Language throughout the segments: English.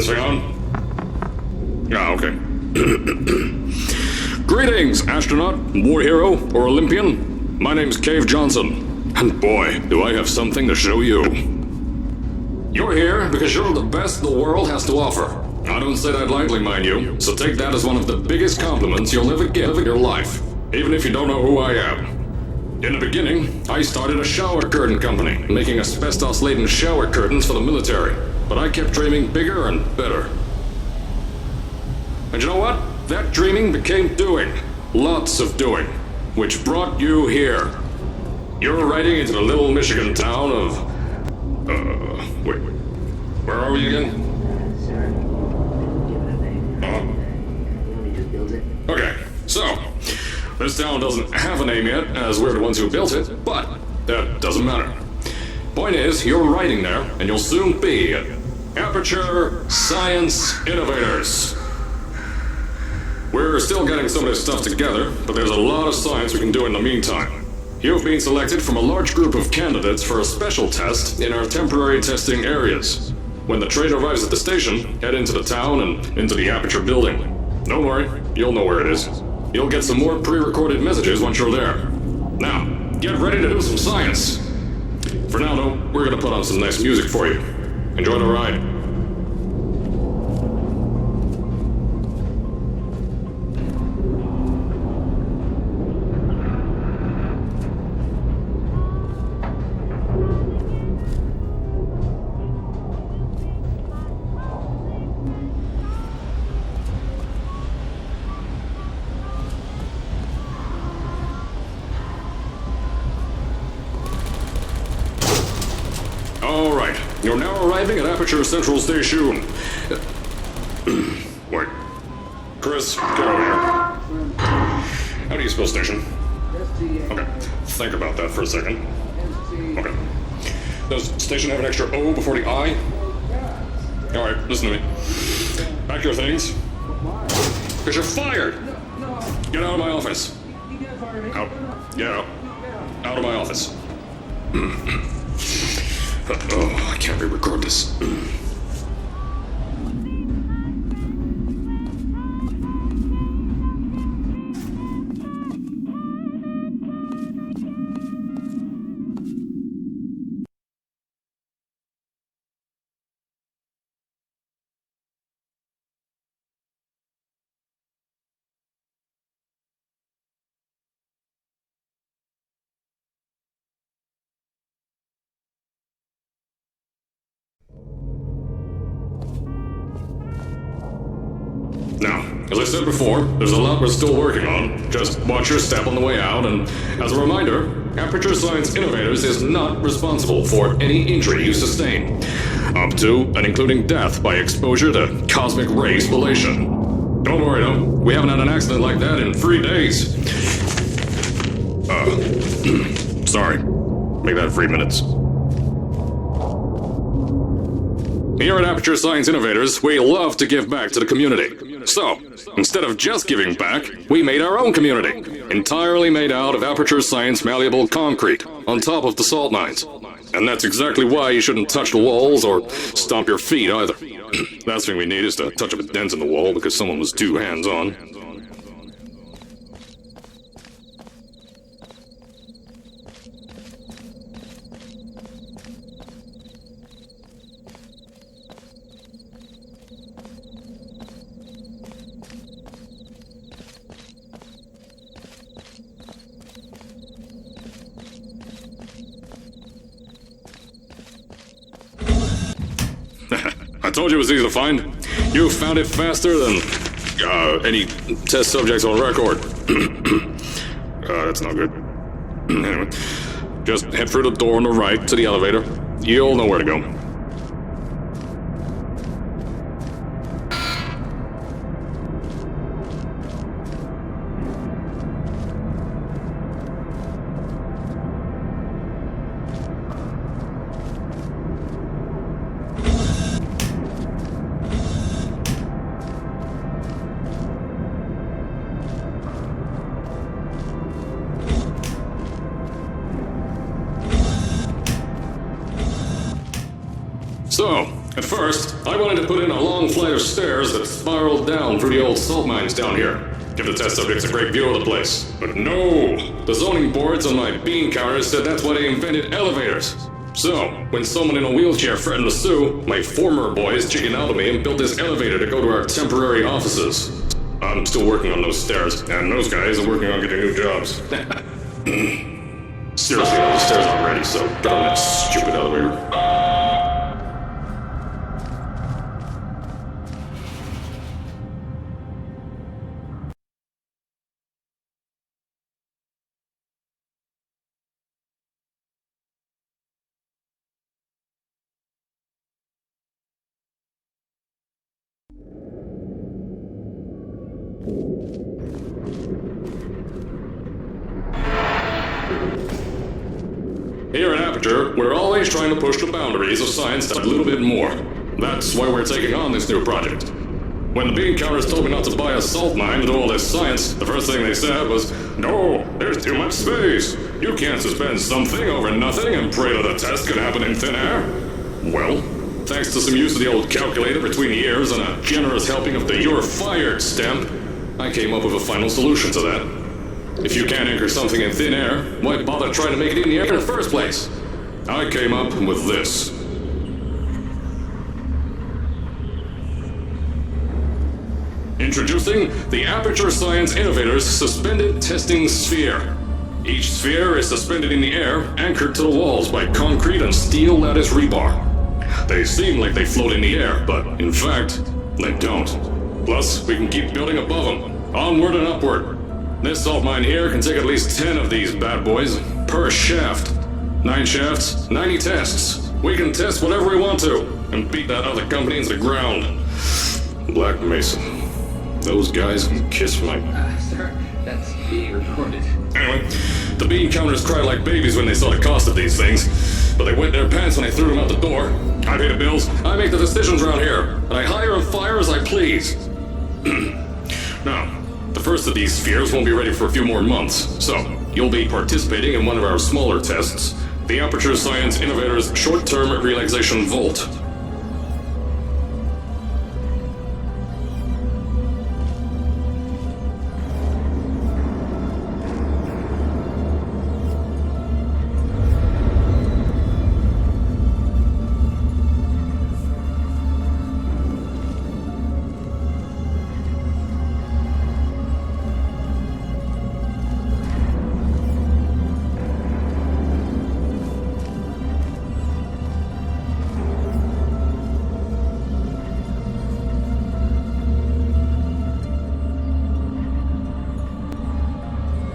this thing on? Ah, okay. Greetings, astronaut, war hero, or Olympian. My name's Cave Johnson, and boy, do I have something to show you. You're here because you're the best the world has to offer. I don't say that lightly, mind you, so take that as one of the biggest compliments you'll ever give in your life, even if you don't know who I am. In the beginning, I started a shower curtain company, making asbestos-laden shower curtains for the military, but I kept dreaming bigger and better. And you know what? That dreaming became doing. Lots of doing. Which brought you here. You're riding into the little Michigan town of... wait. Where are we again? Okay, so... this town doesn't have a name yet, as we're the ones who built it, but that doesn't matter. Point is, you're riding there, and you'll soon be at Aperture Science Innovators. We're still getting some of this stuff together, but there's a lot of science we can do in the meantime. You've been selected from a large group of candidates for a special test in our temporary testing areas. When the train arrives at the station, head into the town and into the Aperture building. Don't worry, you'll know where it is. You'll get some more pre-recorded messages once you're there. Now, get ready to do some science. For now, though, we're gonna put on some nice music for you. Enjoy the ride. Alright, you're now arriving at Aperture Central Station. Wait. Chris, get over here. How do you spell station? Okay, think about that for a second. Okay. Does station have an extra O before the I? Alright, listen to me. Pack your things. Because you're fired! Get out of my office. Out. Get out. Out of my office. Oh, I can't re-record this. Now, as I said before, there's a lot we're still working on. Just watch your step on the way out, and as a reminder, Aperture Science Innovators is not responsible for any injury you sustain, up to and including death by exposure to cosmic ray spallation. Don't worry though, we haven't had an accident like that in 3 days. Sorry. Make that 3 minutes. Here at Aperture Science Innovators, we love to give back to the community. So, instead of just giving back, we made our own community, entirely made out of Aperture Science malleable concrete, on top of the salt mines. And that's exactly why you shouldn't touch the walls or stomp your feet either. Last thing we need is to touch up a dent in the wall because someone was too hands-on. I told you it was easy to find. You found it faster than any test subjects on record. That's not good. Anyway, just head through the door on the right to the elevator. You'll know where to go. So, At first, I wanted to put in a long flight of stairs that spiraled down through the old salt mines down here. Give the test subjects a great view of the place. But no! The zoning boards on my bean counters said that's why they invented elevators. So, when someone in a wheelchair threatened to sue, my former boys chickened out of me and built this elevator to go to our temporary offices. I'm still working on those stairs, and those guys are working on getting new jobs. Seriously, all the stairs aren't ready, so get on that stupid elevator. Here at Aperture, we're always trying to push the boundaries of science a little bit more. That's why we're taking on this new project. When the bean counters told me not to buy a salt mine to do all this science, the first thing they said was, "No, there's too much space. You can't suspend something over nothing and pray that the test can happen in thin air." Well, thanks to some use of the old calculator between the ears and a generous helping of the "you're fired" stamp, I came up with a final solution to that. If you can't anchor something in thin air, why bother trying to make it in the air in the first place? I came up with this. Introducing the Aperture Science Innovators Suspended Testing Sphere. Each sphere is suspended in the air, anchored to the walls by concrete and steel lattice rebar. They seem like they float in the air, but in fact, they don't. Plus, we can keep building above them, onward and upward. This salt mine here can take at least 10 of these bad boys per shaft. 9 shafts, 90 tests. We can test whatever we want to and beat that other company into the ground. Black Mesa. Those guys can kiss my... Sir, that's being recorded. Anyway, the bean counters cried like babies when they saw the cost of these things, but they wet their pants when I threw them out the door. I pay the bills, I make the decisions around here, and I hire and fire as I please. Now, the first of these spheres won't be ready for a few more months, so you'll be participating in one of our smaller tests, the Aperture Science Innovators Short-Term Relaxation Volt.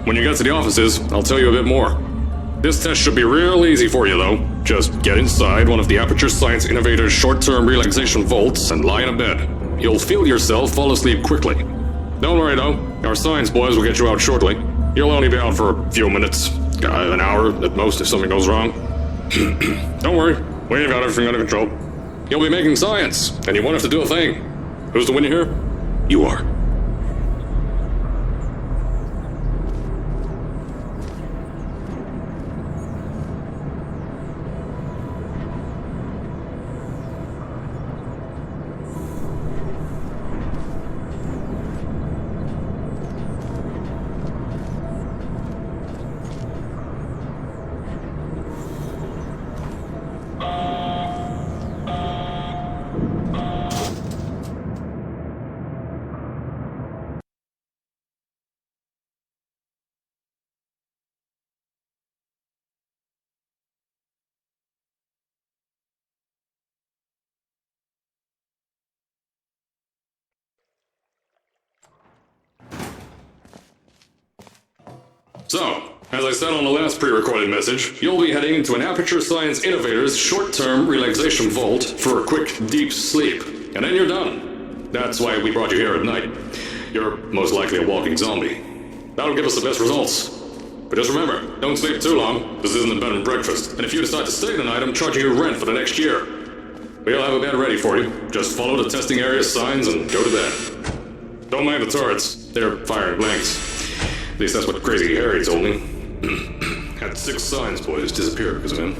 When you get to the offices, I'll tell you a bit more. This test should be real easy for you, though. Just get inside one of the Aperture Science Innovators short-term relaxation vaults and lie in a bed. You'll feel yourself fall asleep quickly. Don't worry, though. Our science boys will get you out shortly. You'll only be out for a few minutes. An hour at most if something goes wrong. Don't worry. We've got everything under control. You'll be making science, and you won't have to do a thing. Who's the winner here? You are. So, as I said on the last pre-recorded message, you'll be heading into an Aperture Science Innovators short-term relaxation vault for a quick, deep sleep. And then you're done. That's why we brought you here at night. You're most likely a walking zombie. That'll give us the best results. But just remember, don't sleep too long. This isn't a bed and breakfast. And if you decide to stay tonight, I'm charging you rent for the next year. We'll have a bed ready for you. Just follow the testing area signs and go to bed. Don't mind the turrets. They're firing blanks. At least that's what Crazy Harry told me. Had 6 science boys disappear because of him.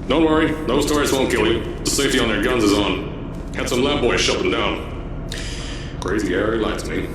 Don't worry, those turrets won't kill you. The safety on their guns is on. Had some lab boys shut them down. Crazy area lied to me.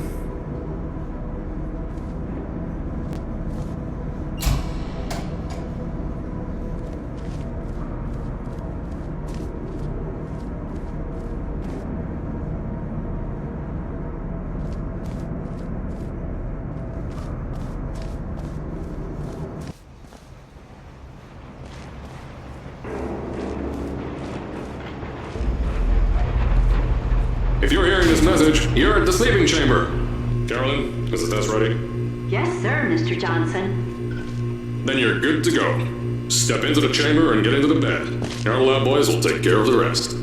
If you're hearing this message, you're at the sleeping chamber. Carolyn, is the test ready? Yes, sir, Mr. Johnson. Then you're good to go. Step into the chamber and get into the bed. Our lab boys will take care of the rest.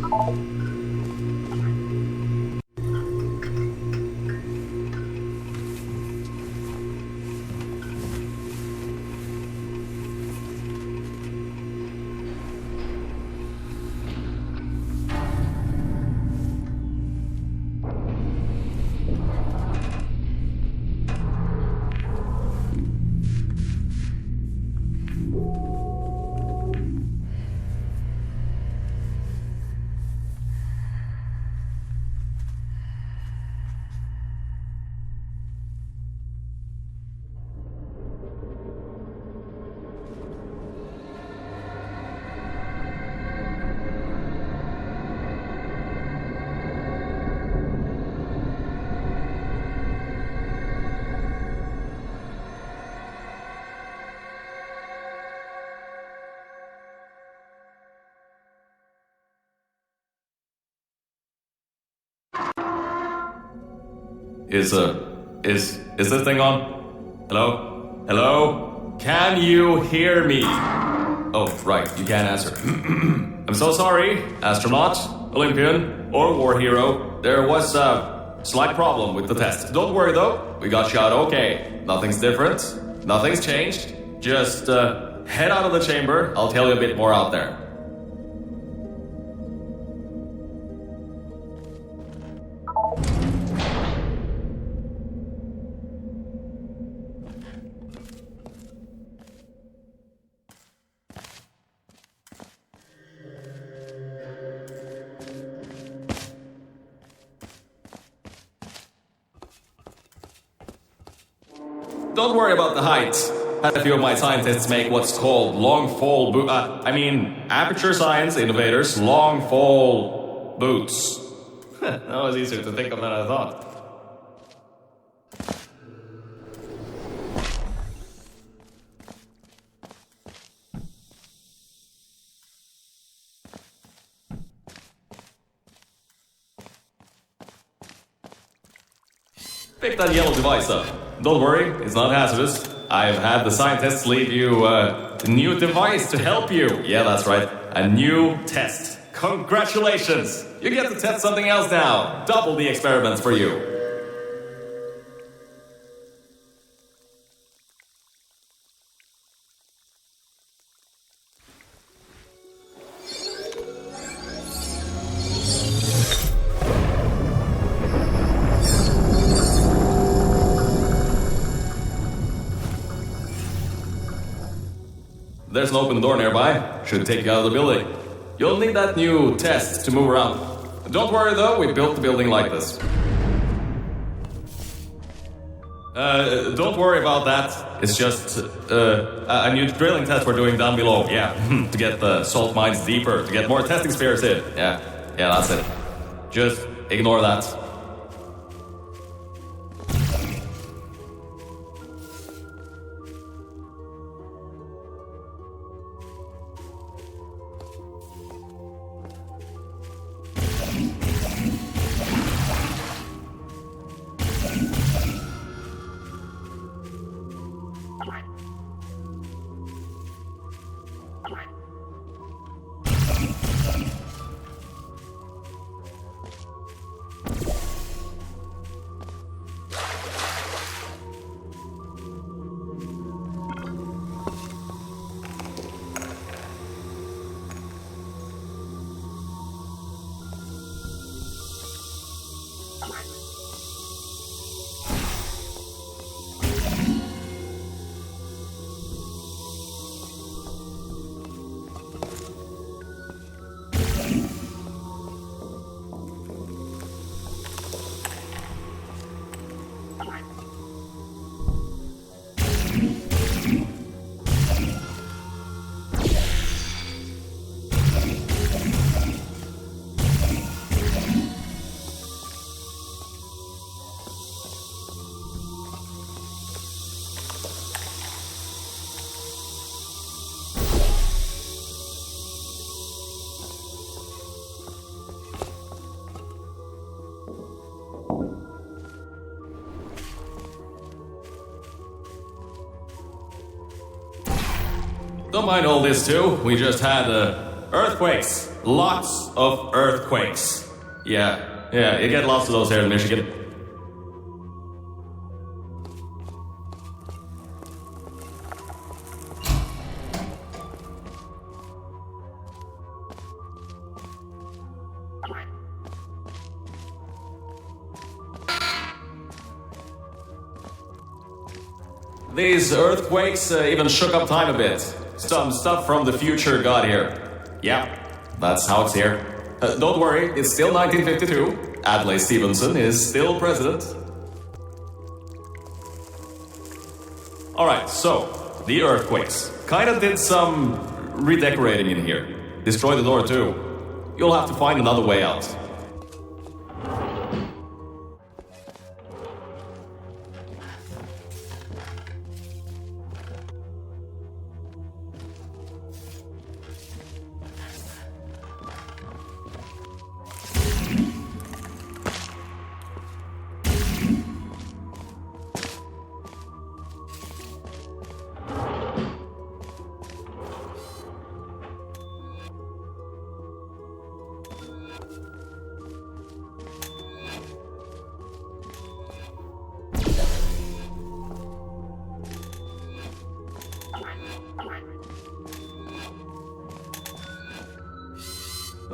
Is this thing on? Hello? Hello? Can you hear me? Oh, right, you can't answer. I'm so sorry, astronaut, Olympian, or war hero. There was a slight problem with the test. Don't worry though, we got shot okay. Nothing's different, nothing's changed. Just head out of the chamber, I'll tell you a bit more out there. Don't worry about the height. Had a few of my scientists make what's called long fall aperture science innovators long fall boots. That was easier to think of than I thought. Pick that yellow device up. Don't worry, it's not hazardous. I've had the scientists leave you a new device to help you. Yeah, that's right. A new test. Congratulations! You get to test something else now. Double the experiments for you. There's an open door nearby. Should take you out of the building. You'll need that new test to move around. Don't worry though, we built the building like this. Don't worry about that. It's just a new drilling test we're doing down below. Yeah, to get the salt mines deeper, to get more testing spheres in. Yeah, that's it. Just ignore that. Don't mind all this too. We just had earthquakes. Lots of earthquakes. Yeah, you get lots of those here in Michigan. These earthquakes even shook up time a bit. Some stuff from the future got here. Yeah, that's how it's here. Don't worry, it's still 1952. Adlai Stevenson is still president. Alright, so, the earthquakes. Kinda did some redecorating in here. Destroyed the door too. You'll have to find another way out.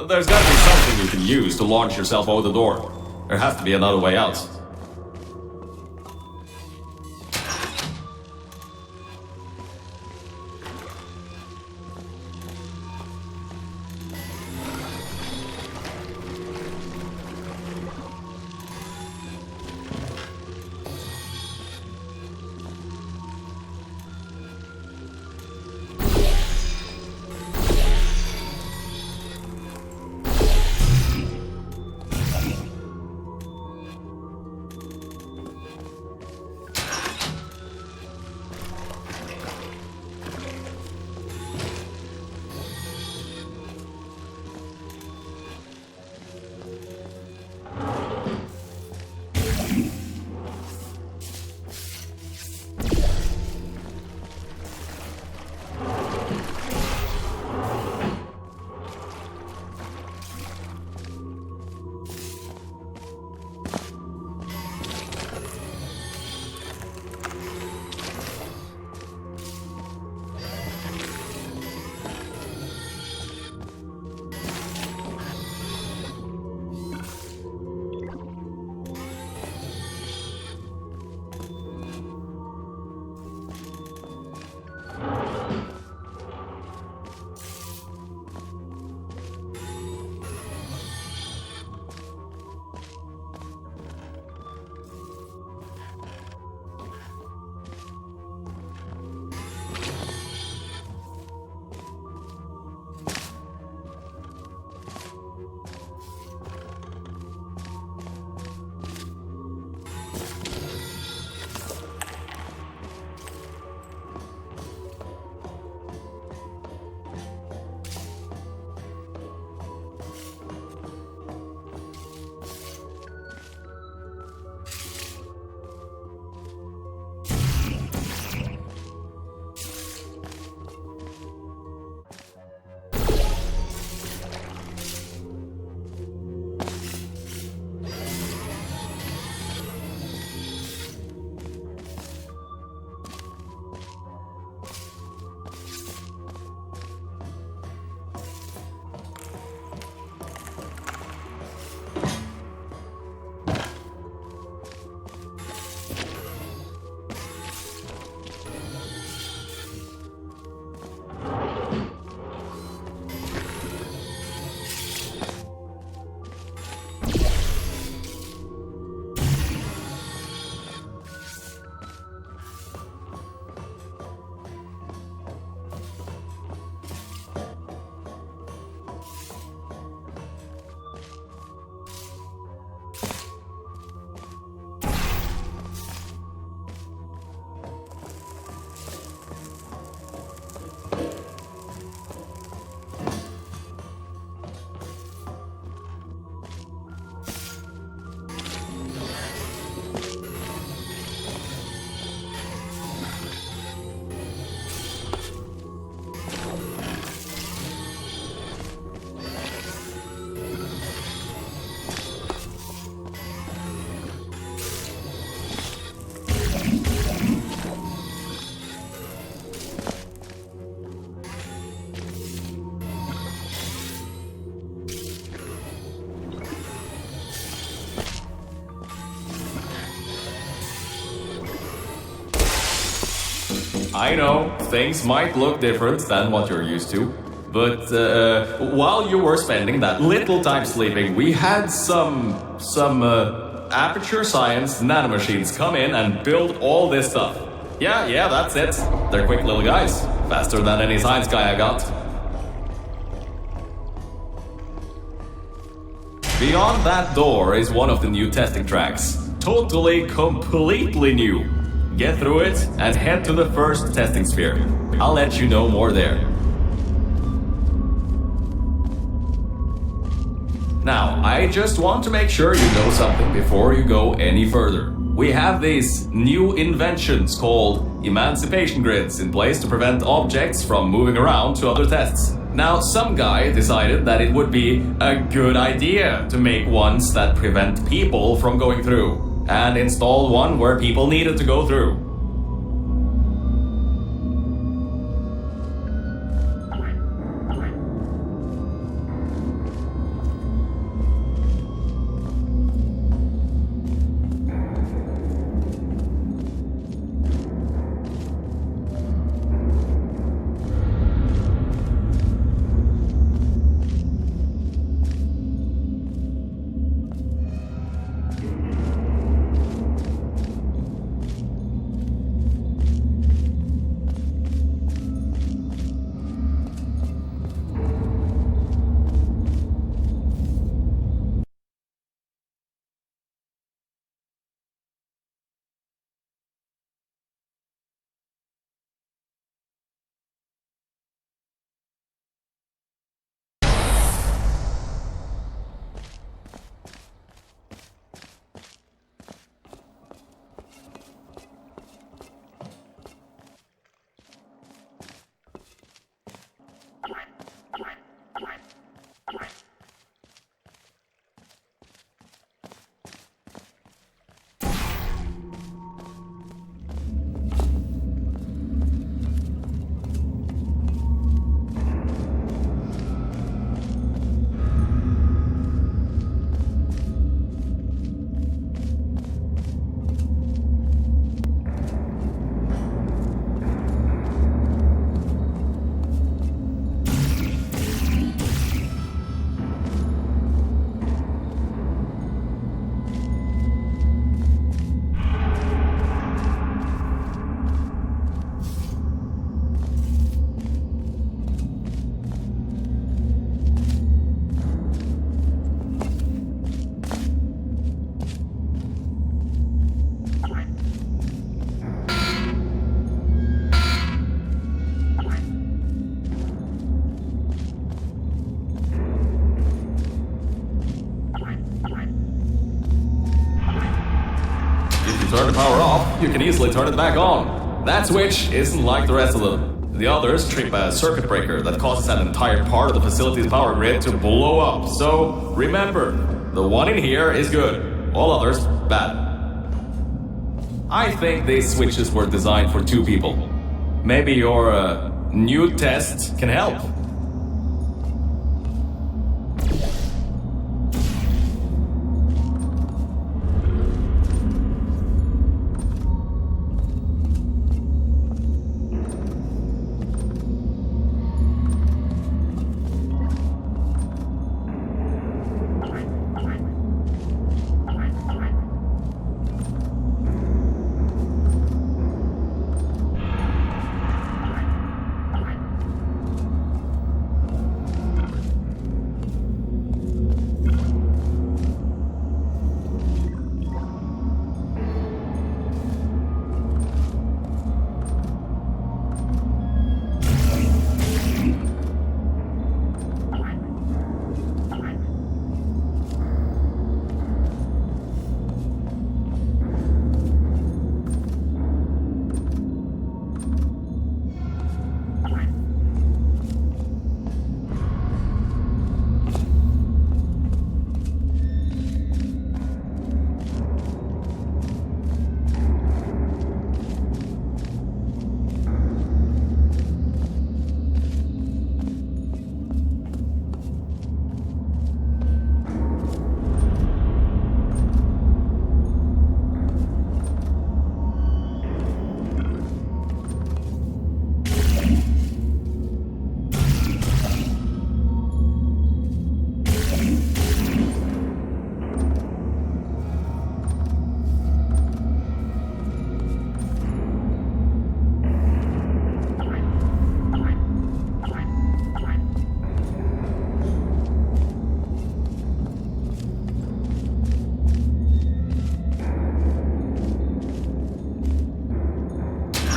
There's gotta be something you can use to launch yourself over the door. There has to be another way out. I know things might look different than what you're used to, but while you were spending that little time sleeping, we had some Aperture Science nanomachines come in and build all this stuff. Yeah, that's it. They're quick little guys. Faster than any science guy I got. Beyond that door is one of the new testing tracks. Totally, completely new. Get through it and head to the first testing sphere. I'll let you know more there. Now, I just want to make sure you know something before you go any further. We have these new inventions called emancipation grids in place to prevent objects from moving around to other tests. Now, some guy decided that it would be a good idea to make ones that prevent people from going through, and install one where people needed to go through. Turn the power off, you can easily turn it back on. That switch isn't like the rest of them. The others trip a circuit breaker that causes an entire part of the facility's power grid to blow up. So remember, the one in here is good, all others bad. I think these switches were designed for two people. Maybe your new test can help.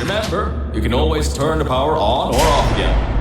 Remember, you can always turn the power on or off again.